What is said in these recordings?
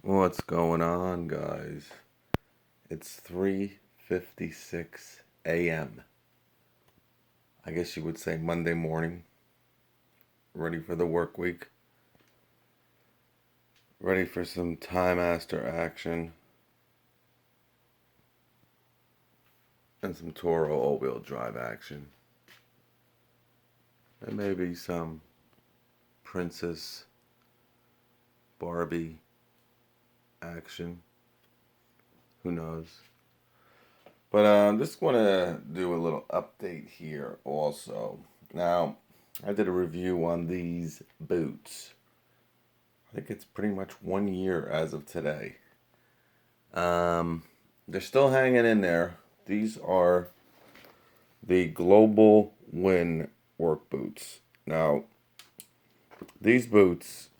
What's going on, guys? It's 3:56 a.m. I guess you would say Monday morning. Ready for the work week. Ready for some TimeMaster action. And some Toro all-wheel drive action. And maybe some Princess Barbie action. Who knows? But just want to do a little update here also. Now, I did a review on these boots. I think it's pretty much 1 year as of today. They're still hanging in there. These are the Global Win work boots. Now, these boots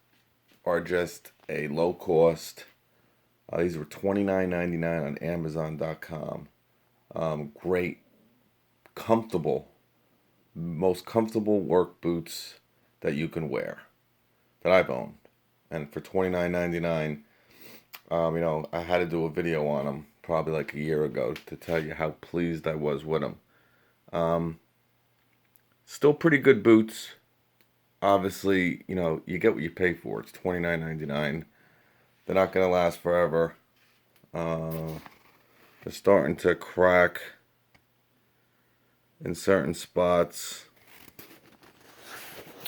are just a low cost. These were $29.99 on Amazon.com. Great, comfortable, most comfortable work boots that you can wear that I've owned. And for $29.99, I had to do a video on them probably like a year ago to tell you how pleased I was with them. Still pretty good boots. Obviously, you get what you pay for. It's $29.99. They're not going to last forever. They're starting to crack in certain spots.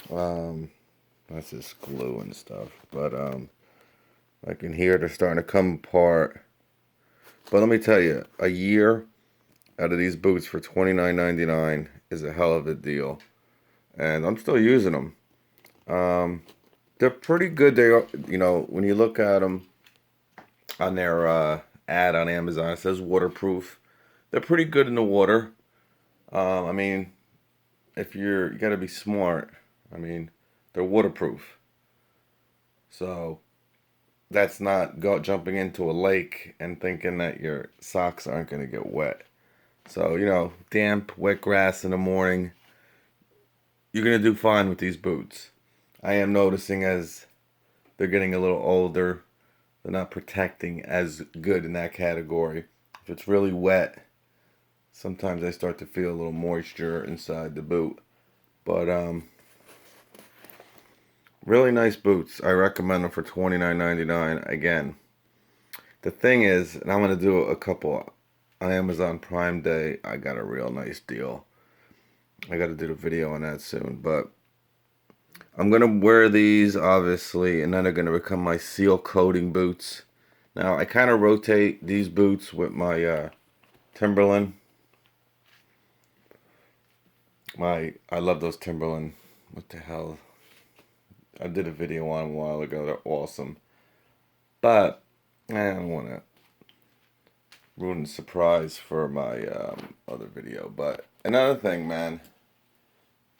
That's just glue and stuff. But like in here, they're starting to come apart. But let me tell you, a year out of these boots for $29.99 is a hell of a deal. And I'm still using them. They're pretty good. They are, when you look at them on their ad on Amazon, it says waterproof. They're pretty good in the water. If you got to be smart. They're waterproof. So that's not jumping into a lake and thinking that your socks aren't going to get wet. So, damp, wet grass in the morning, you're going to do fine with these boots. I am noticing as they're getting a little older, they're not protecting as good in that category. If it's really wet, sometimes I start to feel a little moisture inside the boot. But really nice boots. I recommend them for $29.99. Again, the thing is, and I'm going to do a couple on Amazon Prime Day. I got a real nice deal. I got to do the video on that soon. But I'm going to wear these, obviously, and then they're going to become my seal coating boots. Now, I kind of rotate these boots with my Timberland. I love those Timberland. What the hell? I did a video on them a while ago. They're awesome. But I don't want to ruin the surprise for my other video. But another thing, man.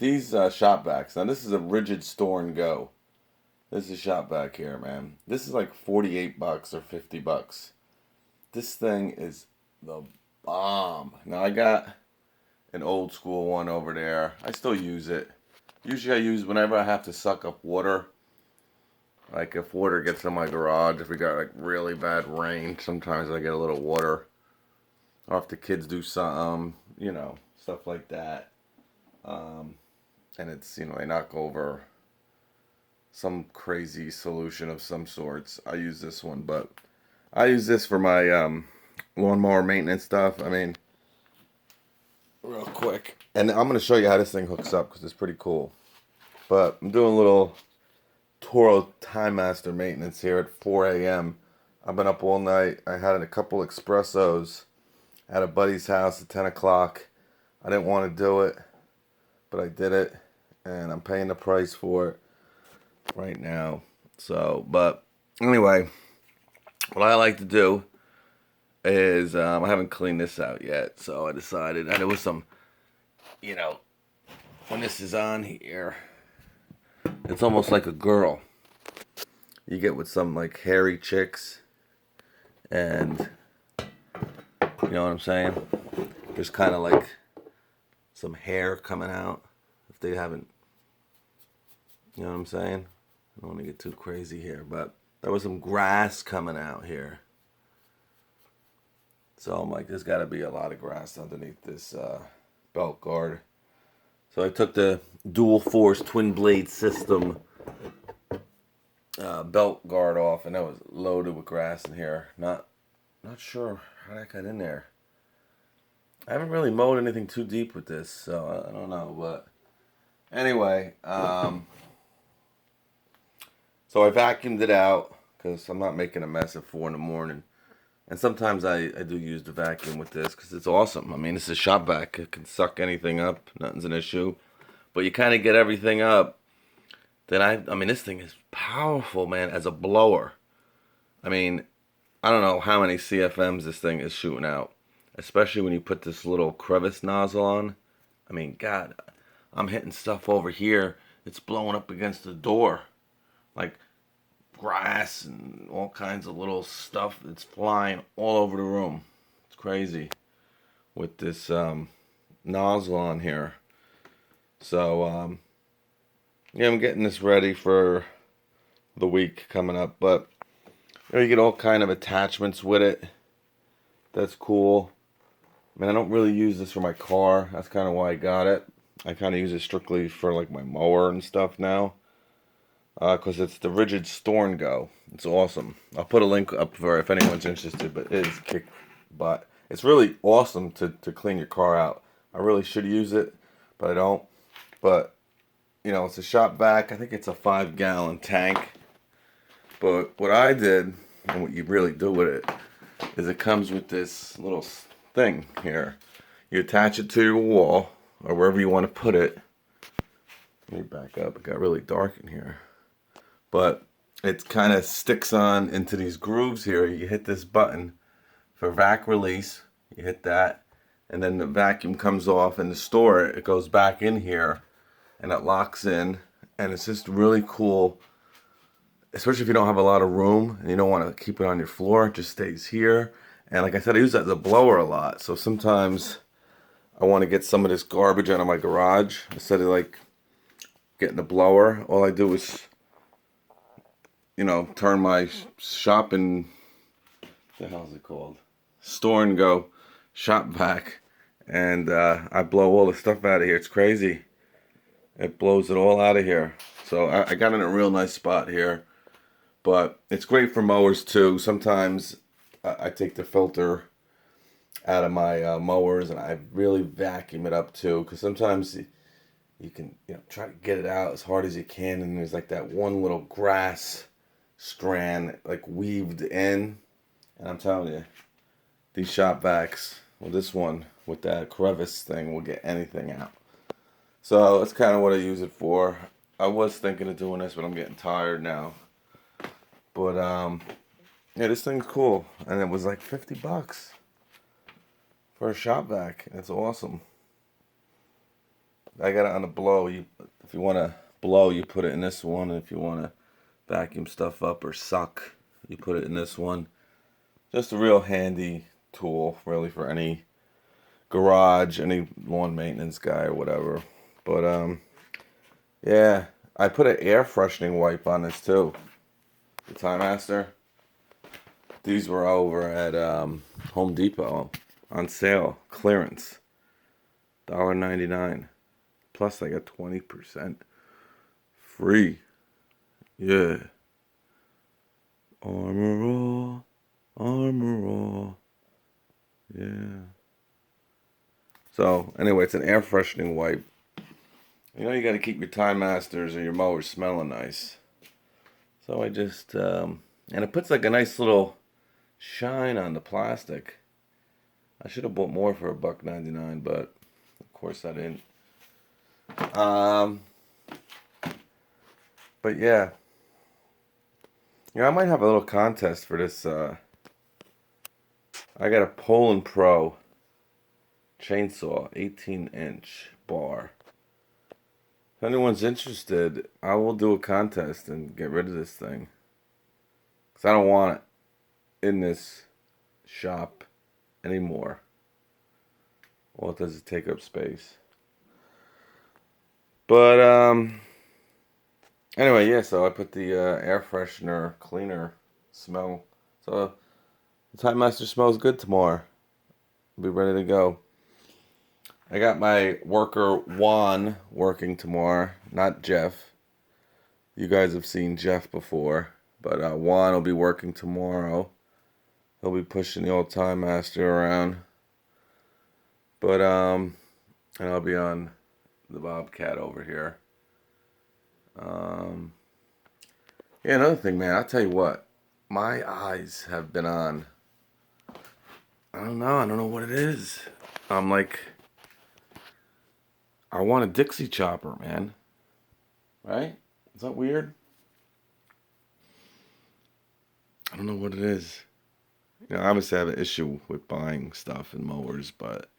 These shop vacs. Now, this is a rigid store and go. This is shop vac here, man. This is like $48 or $50. This thing is the bomb. Now, I got an old school one over there. I still use it. Usually I use whenever I have to suck up water. Like if water gets in my garage, if we got like really bad rain, sometimes I get a little water. Or if the kids do something, stuff like that. And it's, they knock over some crazy solution of some sorts. I use this one, but I use this for my lawnmower maintenance stuff. Real quick. And I'm going to show you how this thing hooks up because it's pretty cool. But I'm doing a little Toro TimeMaster maintenance here at 4 a.m. I've been up all night. I had a couple espressos at a buddy's house at 10 o'clock. I didn't want to do it, but I did it. And I'm paying the price for it right now. But anyway, what I like to do is, I haven't cleaned this out yet. So I decided, and there was some, when this is on here, it's almost like a girl. You get with some like hairy chicks, and you know what I'm saying? There's kind of like some hair coming out if they haven't, you know what I'm saying? I don't want to get too crazy here, but there was some grass coming out here. So I'm like, there's got to be a lot of grass underneath this belt guard. So I took the dual force twin blade system belt guard off, and that was loaded with grass in here. Not sure how that got in there. I haven't really mowed anything too deep with this, so I don't know. But anyway, so I vacuumed it out because I'm not making a mess at 4 in the morning. And sometimes I do use the vacuum with this because it's awesome. I mean, it's a shop vac. It can suck anything up. Nothing's an issue. But you kind of get everything up. Then I mean, this thing is powerful, man, as a blower. I mean, I don't know how many CFMs this thing is shooting out. Especially when you put this little crevice nozzle on. I mean, God, I'm hitting stuff over here. It's blowing up against the door. Like grass and all kinds of little stuff that's flying all over the room. It's crazy with this nozzle on here. So, yeah, I'm getting this ready for the week coming up. But you get all kind of attachments with it. That's cool. I mean, I don't really use this for my car. That's kind of why I got it. I kind of use it strictly for like my mower and stuff now. Because it's the rigid Storn Go. It's awesome. I'll put a link up for if anyone's interested, but it is kick butt. It's really awesome to clean your car out. I really should use it, but I don't. But, you know, it's a shop vac. I think it's a 5-gallon tank. But what I did, and what you really do with it, is it comes with this little thing here. You attach it to your wall, or wherever you want to put it. Let me back up. It got really dark in here. But it kind of sticks on into these grooves here. You hit this button for vac release. You hit that, and then the vacuum comes off. In the store, it goes back in here, and it locks in. And it's just really cool, especially if you don't have a lot of room and you don't want to keep it on your floor. It just stays here. And like I said, I use that as a blower a lot. So sometimes I want to get some of this garbage out of my garage. Instead of like getting a blower, all I do is, you know, turn my shop and what the hell is it called? Store and Go shop vac, and I blow all the stuff out of here. It's crazy. It blows it all out of here. So I got in a real nice spot here, but it's great for mowers too. Sometimes I take the filter out of my mowers and I really vacuum it up too, because sometimes you can, you know, try to get it out as hard as you can, and there's like that one little grass strand like weaved in, and I'm telling you, these shop vacs, well, this one with that crevice thing will get anything out. So that's kind of what I use it for. I was thinking of doing this, but I'm getting tired now. But yeah, this thing's cool, and it was like $50 for a shop vac. It's awesome. I got it on the blow. If you want to blow, you put it in this one. If you want to vacuum stuff up or suck, you put it in this one. Just a real handy tool, really, for any garage, any lawn maintenance guy or whatever. But yeah, I put an air freshening wipe on this too. The TimeMaster. These were over at Home Depot on sale, clearance, $1.99. Plus, I got 20% free. Yeah. Armor All. Armor All. Yeah. So, anyway, it's an air freshening wipe. You know, you got to keep your TimeMasters or your mowers smelling nice. So I just, and it puts like a nice little shine on the plastic. I should have bought more for $1.99, but of course I didn't. But yeah, you know, I might have a little contest for this. I got a Poland Pro chainsaw, 18-inch bar. If anyone's interested, I will do a contest and get rid of this thing. Because I don't want it in this shop anymore. All it does is take up space. But, anyway, yeah, so I put the air freshener cleaner smell. So the TimeMaster smells good tomorrow. I'll be ready to go. I got my worker Juan working tomorrow, not Jeff. You guys have seen Jeff before, but Juan will be working tomorrow. He'll be pushing the old TimeMaster around. But and I'll be on the Bobcat over here. Yeah, another thing, man. I'll tell you what. My eyes have been on. I don't know. I don't know what it is. I'm like, I want a Dixie chopper, man. Right? Is that weird? I don't know what it is. You know, obviously I have an issue with buying stuff and mowers, but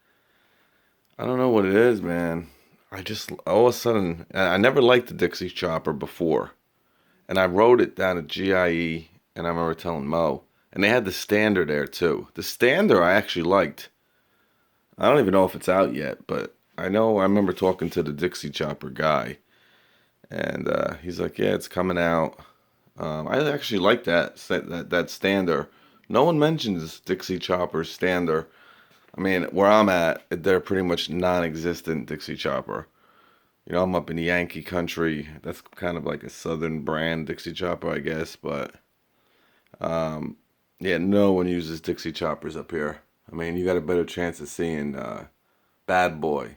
I don't know what it is, man. I just, all of a sudden, I never liked the Dixie chopper before. And I wrote it down at GIE, and I remember telling Mo. And they had the Stander there, too. The Stander I actually liked. I don't even know if it's out yet, but I remember talking to the Dixie chopper guy. And he's like, yeah, it's coming out. I actually like that Stander. No one mentions Dixie chopper Stander. I mean, where I'm at, they're pretty much non-existent Dixie chopper. You know, I'm up in the Yankee country. That's kind of like a southern brand Dixie chopper, I guess. But yeah, no one uses Dixie choppers up here. I mean, you got a better chance of seeing Bad Boy,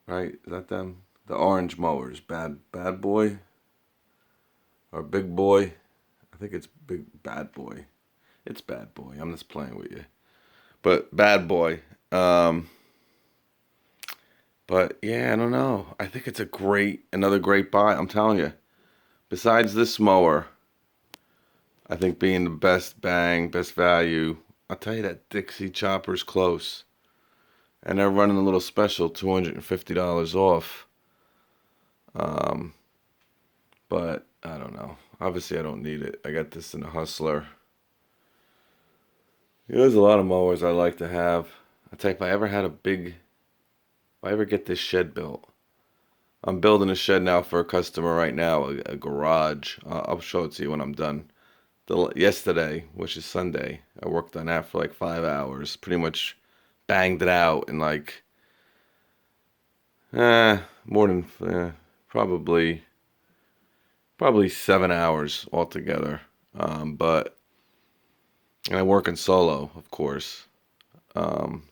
right? Is that them? The orange mowers, Bad Boy or Big Boy. I think it's Bad Boy. It's Bad Boy. I'm just playing with you. But Bad Boy. But yeah, I don't know. I think it's another great buy. I'm telling you. Besides this mower, I think being the best bang, best value. I'll tell you that Dixie chopper's close. And they're running a little special, $250 off. But I don't know. Obviously, I don't need it. I got this in a Hustler. Yeah, there's a lot of mowers I like to have. I tell you, if I ever get this shed built, I'm building a shed now for a customer right now, a garage. I'll show it to you when I'm done. Yesterday, which is Sunday, I worked on that for like 5 hours. Pretty much banged it out in like, more than, probably, probably 7 hours altogether. But, and I'm working solo, of course. Um,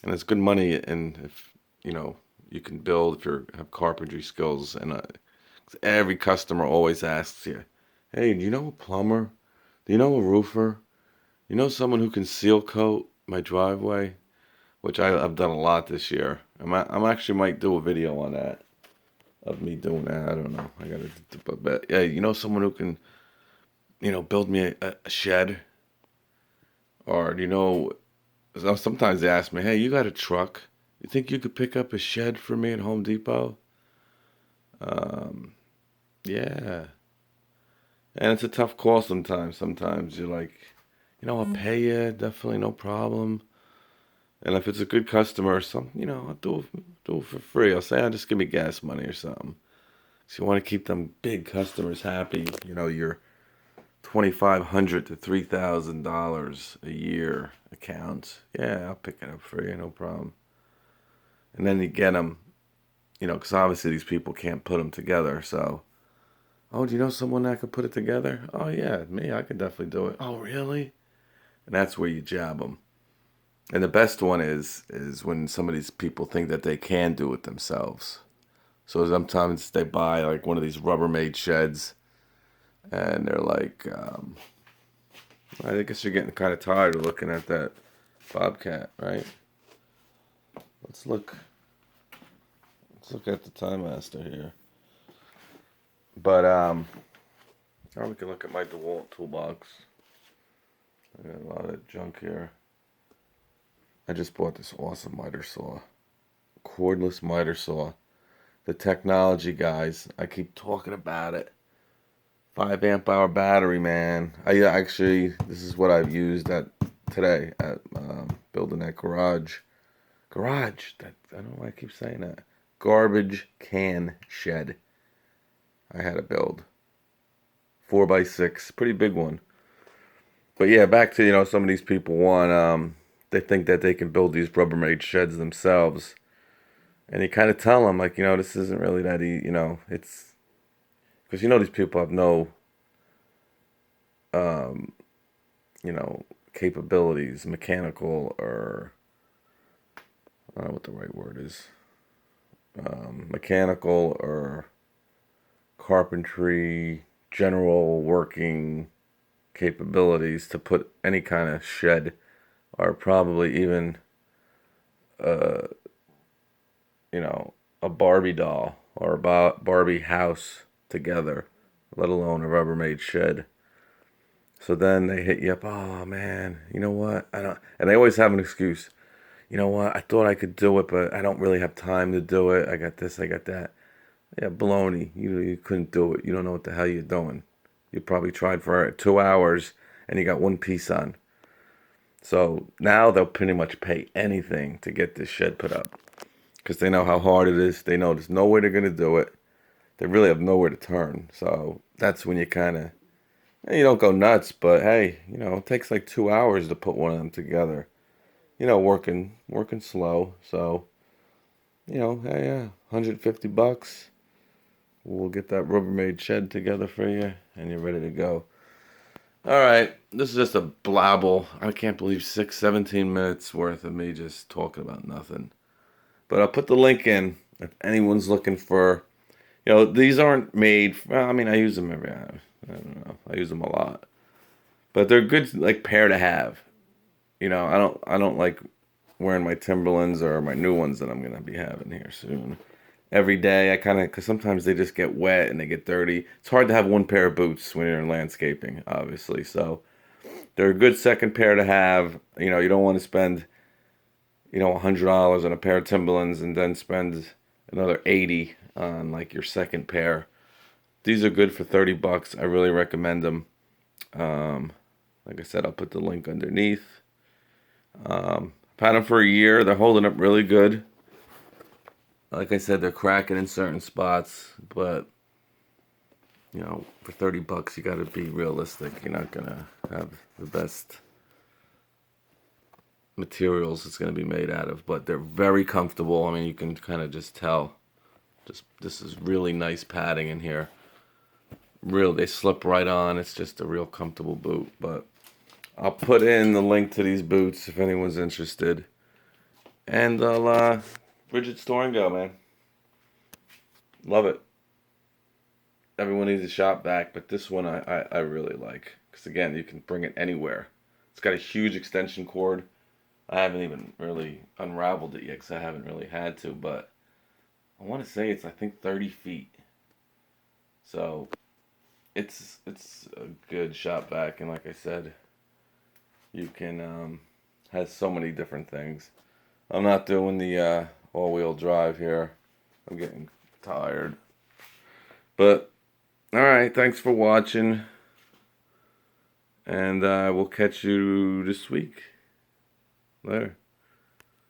and it's good money, and if, you know, you can build if you have carpentry skills. And every customer always asks you, hey, do you know a plumber? Do you know a roofer? You know someone who can seal coat my driveway? Which I've done a lot this year. I'm actually might do a video on that, of me doing that. I don't know. I gotta, but yeah, you know someone who can, build me a shed, or sometimes they ask me, hey, you got a truck? You think you could pick up a shed for me at Home Depot? Um, yeah, and it's a tough call sometimes. Sometimes you're like, I'll pay you, definitely no problem. And if it's a good customer or something, I'll do it for free. I'll say, just give me gas money or something. So you want to keep them big customers happy. Your $2,500 to $3,000 a year accounts. Yeah, I'll pick it up for you, no problem. And then you get them, because obviously these people can't put them together. So, oh, do you know someone that could put it together? Oh yeah, me, I could definitely do it. Oh really? And that's where you jab them. And the best one is when some of these people think that they can do it themselves. So sometimes they buy like one of these Rubbermaid sheds, and they're like, I guess you're getting kind of tired of looking at that Bobcat, right? Let's look. Let's look at the TimeMaster here. But now we can look at my DeWalt toolbox. I got a lot of junk here. I just bought this awesome miter saw, cordless miter saw. The technology, guys. I keep talking about it. 5 amp hour battery, man. This is what I've used today at building that garage. I don't know why I keep saying that. Garbage can shed. I had to build 4x6, pretty big one. But yeah, back to, some of these people want, they think that they can build these Rubbermaid sheds themselves. And you kind of tell them, like, this isn't really that easy, it's, because these people have no, um, capabilities, mechanical, or, I don't know what the right word is, mechanical or carpentry, general working capabilities to put any kind of shed, or probably even uh you know a Barbie doll or a Barbie house together, let alone a Rubbermaid shed. So then they hit you up, oh man, you know what, I don't, and they always have an excuse. You know what, I thought I could do it, but I don't really have time to do it. I got this, I got that. Yeah, baloney. You couldn't do it. You don't know what the hell you're doing. You probably tried for 2 hours and you got one piece on. So now they'll pretty much pay anything to get this shed put up because they know how hard it is. They know there's no way they're going to do it. They really have nowhere to turn. So that's when you kind of, you don't go nuts, but hey, it takes like 2 hours to put one of them together. Working slow. So, hey, yeah, $150. We'll get that Rubbermaid shed together for you, and you're ready to go. All right, this is just a blabble. I can't believe 17 minutes worth of me just talking about nothing. But I'll put the link in if anyone's looking for. These aren't made. Well, I mean, I use them every. I don't know. I use them a lot, but they're good, like pair to have. I don't like wearing my Timberlands or my new ones that I'm gonna be having here soon. Every day, because sometimes they just get wet and they get dirty. It's hard to have one pair of boots when you're in landscaping, obviously. So they're a good second pair to have. You don't want to spend, $100 on a pair of Timberlands and then spend another 80 on like your second pair. These are good for $30. I really recommend them. Like I said, I'll put the link underneath. I've had them for a year. They're holding up really good. Like I said, they're cracking in certain spots, but for $30, you got to be realistic. You're not gonna have the best materials it's gonna be made out of, but they're very comfortable. I mean, you can kind of just tell. This is really nice padding in here. They slip right on. It's just a real comfortable boot. But I'll put in the link to these boots if anyone's interested. And I'll Bridget Store and Go, man. Love it. Everyone needs a shop vac, but this one I really like. Because again, you can bring it anywhere. It's got a huge extension cord. I haven't even really unraveled it yet because I haven't really had to, but I want to say I think 30 feet. So it's a good shop vac, and like I said, you can has so many different things. I'm not doing the all-wheel drive here. I'm getting tired. But all right, thanks for watching, and we'll catch you this week. Later.